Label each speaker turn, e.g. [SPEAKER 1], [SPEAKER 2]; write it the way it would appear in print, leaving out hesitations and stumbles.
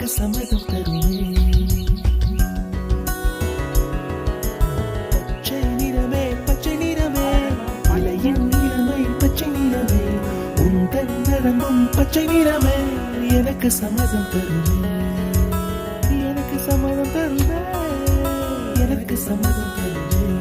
[SPEAKER 1] எனக்கு சம்மதம் தருமே. பச்சை நிறமே பச்சை நிறமே, இலையின் நிறமை பச்சை நிறமே, உந்தன் நரம்பும் பச்சை நிறமே, எனக்கு சம்மதம் தருமே. எனக்கு சம்மதம் தருமே, எனக்கு சம்மதம் தருமே.